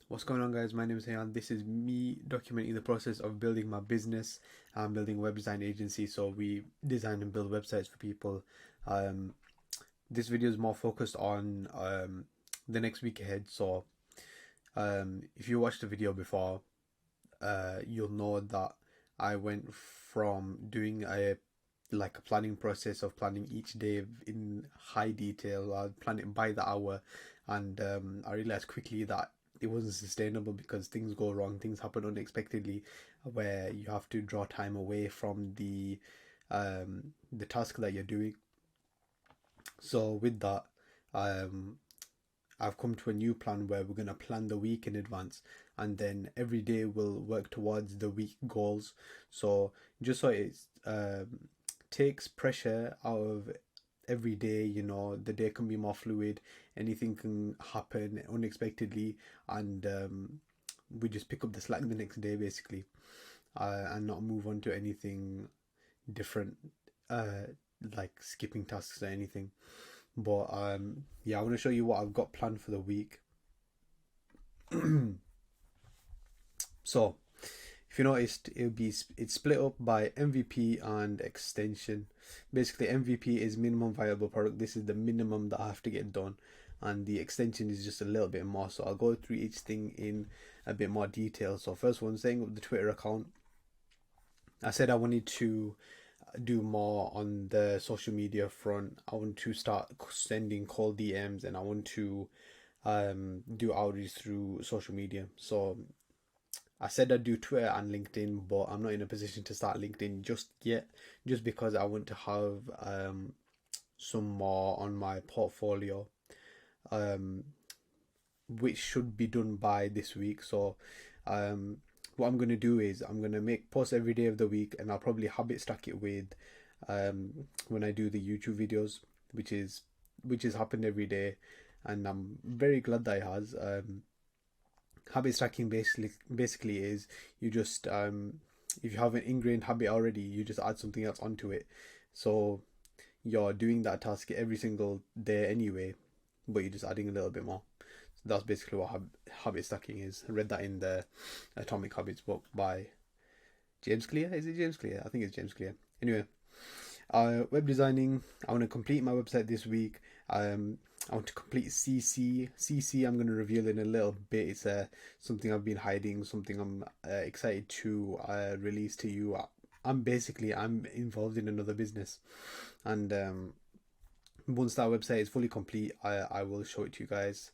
What's going on, guys? My name is Hayan. This is me documenting the process of building my business. I'm building a web design agency, so we design and build websites for people. Um, this video is more focused on the next week ahead. So, if you watched the video before, you'll know that I went from doing a planning process of planning each day in high detail. I plan it by the hour, and I realized quickly that it wasn't sustainable because things go wrong, things happen unexpectedly, where you have to draw time away from the task that you're doing. So with that, um, I've come to a new plan where we're going to plan the week in advance, and then every day we'll work towards the week goals. So just so it takes pressure out of every day, the day can be more fluid, anything can happen unexpectedly, and we just pick up the slack the next day basically, and not move on to anything different, uh, like skipping tasks or anything. But yeah, I want to show you what I've got planned for the week. So, if you noticed, it's split up by MVP and extension. Basically, MVP is minimum viable product. This is the minimum that I have to get done, and the extension is just a little bit more. So I'll go through each thing in a bit more detail. So first one, setting up the Twitter account. I said I wanted to do more on the social media front. I want to start sending cold DMs, and I want to do outreach through social media. So I said I'd do Twitter and LinkedIn, but I'm not in a position to start LinkedIn just yet, just because I want to have some more on my portfolio, um, which should be done by this week. So um, what I'm going to do is I'm going to make posts every day of the week, and I'll probably habit stack it with when I do the YouTube videos, which is happened every day, and I'm very glad that it has. Habit stacking basically is you just if you have an ingrained habit already, you just add something else onto it. So you're doing that task every single day anyway, but you're just adding a little bit more. So that's basically what habit stacking is. I read that in the Atomic Habits book by James Clear. Is it James Clear? I think it's James Clear. Anyway, web designing. I want to complete my website this week. I want to complete CC. CC I'm going to reveal in a little bit. It's something I've been hiding, something I'm excited to release to you. I'm involved in another business, and once that website is fully complete, I will show it to you guys.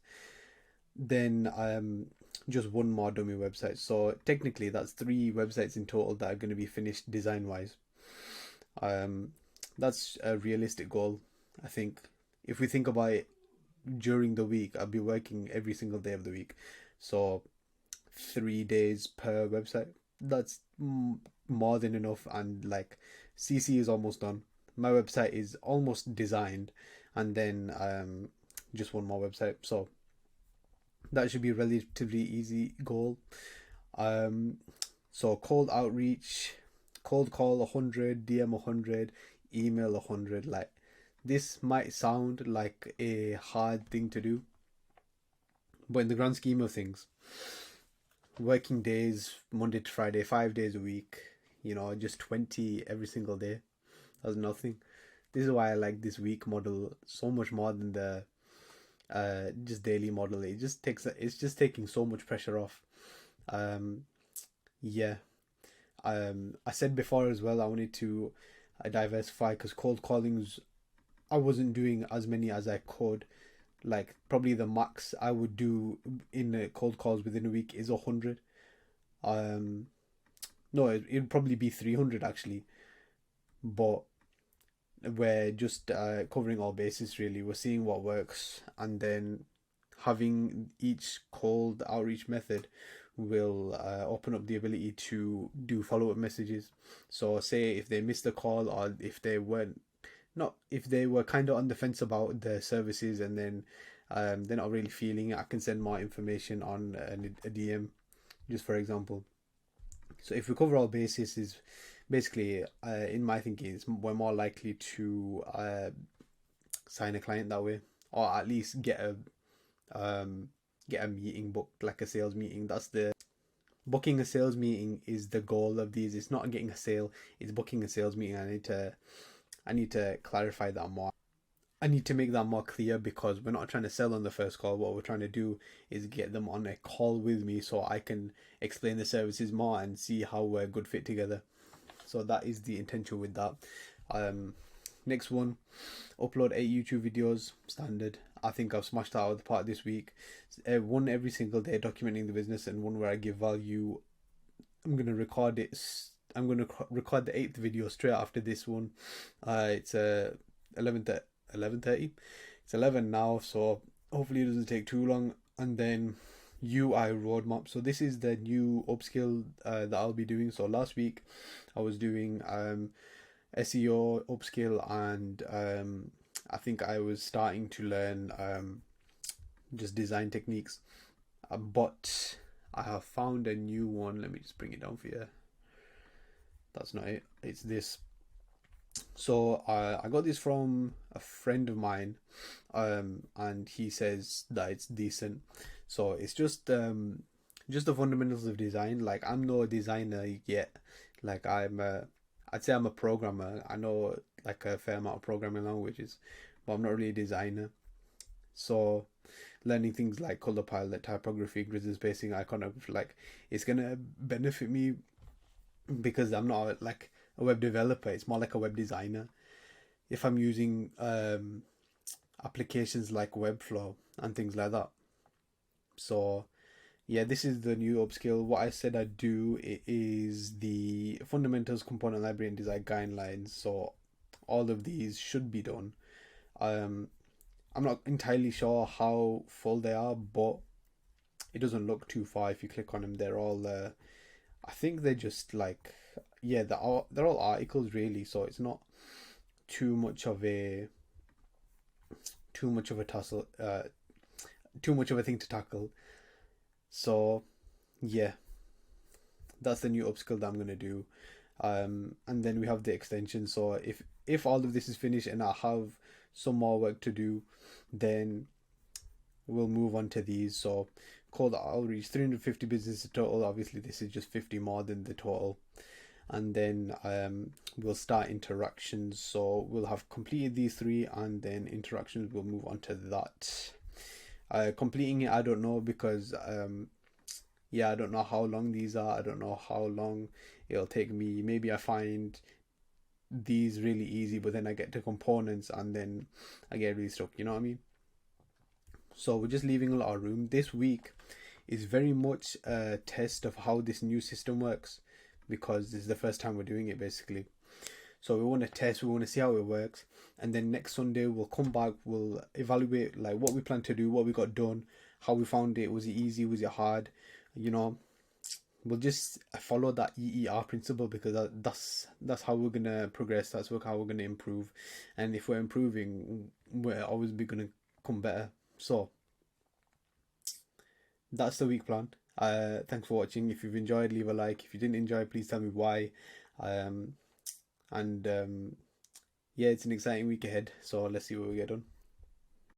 Then just one more dummy website. So technically that's 3 websites in total that are going to be finished design wise. That's a realistic goal, I think. If we think about it, during the week, I'll be working every single day of the week. So 3 days per website. That's more than enough. And like CC is almost done. My website is almost designed, and then just one more website. So that should be a relatively easy goal. So cold outreach, cold call 100, DM 100, email 100. Like, this might sound like a hard thing to do, but in the grand scheme of things, working days, Monday to Friday, 5 days a week, just 20 every single day, that's nothing. This is why I like this week model so much more than the just daily model. It's just taking so much pressure off. Yeah. I said before as well, I wanted to diversify, because cold callings, I wasn't doing as many as I could. Like, probably the max I would do in cold calls within a week is 100. Um, no, it'd probably be 300 actually. But we're just covering all bases really. We're seeing what works, and then having each cold outreach method will open up the ability to do follow-up messages. So say if they missed a call, or if they were kind of on the fence about the services, and then they're not really feeling it, I can send more information on a DM, just for example. So if we cover all bases, is basically in my thinking, we're more likely to sign a client that way, or at least get get a meeting booked, like a sales meeting. That's the booking a sales meeting is the goal of these. It's not getting a sale, it's booking a sales meeting. I need to clarify that more. I need to make that more clear, because we're not trying to sell on the first call. What we're trying to do is get them on a call with me so I can explain the services more and see how we're a good fit together. So that is the intention with that. Next one, upload 8 YouTube videos, standard. I think I've smashed that out of the park this week. One every single day documenting the business, and one where I give value. I'm going to record it. I'm going to record the 8th video straight after this one. It's 11:30. It's 11 now, so hopefully it doesn't take too long. And then UI roadmap. So this is the new upskill that I'll be doing. So last week I was doing SEO upskill, and I think I was starting to learn just design techniques, but I have found a new one. Let me just bring it down for you. That's not it, it's this. So I got this from a friend of mine, and he says that it's decent. So it's just the fundamentals of design. Like, I'm no designer yet. Like, I'd say I'm a programmer. I know like a fair amount of programming languages, but I'm not really a designer. So learning things like color palette, typography, grid and spacing, iconography, like, it's gonna benefit me, because I'm not like a web developer. It's more like a web designer. If I'm using applications like Webflow and things like that. So yeah, this is the new upskill. What I said I'd do is the fundamentals, component library, and design guidelines. So all of these should be done. I'm not entirely sure how full they are, but it doesn't look too far. If you click on them, they're all I think they're just like, yeah, they're all articles really. So it's not too much of a tussle, too much of a thing to tackle. So yeah, that's the new upskill that I'm gonna do. And then we have the extension. So if all of this is finished and I have some more work to do, then we'll move on to these. So cold outreach, 350 businesses total. Obviously this is just 50 more than the total. And then we'll start interactions. So we'll have completed these 3, and then interactions, we'll move on to that. Completing it, I don't know, because I don't know how long these are. I don't know how long it'll take me. Maybe I find these really easy, but then I get to components and then I get really stuck, you know what I mean? So we're just leaving a lot of room. This week is very much a test of how this new system works, because this is the first time we're doing it basically. So we want to test, we want to see how it works, and then next Sunday we'll come back, we'll evaluate like what we plan to do, what we got done, how we found it, was it easy, was it hard, you know. We'll just follow that EER principle, because that's how we're gonna progress, that's how we're gonna improve, and if we're improving, we're always gonna come better. So that's the week plan. Thanks for watching. If you've enjoyed, leave a like. If you didn't enjoy, please tell me why. And yeah, it's an exciting week ahead, so let's see what we get done.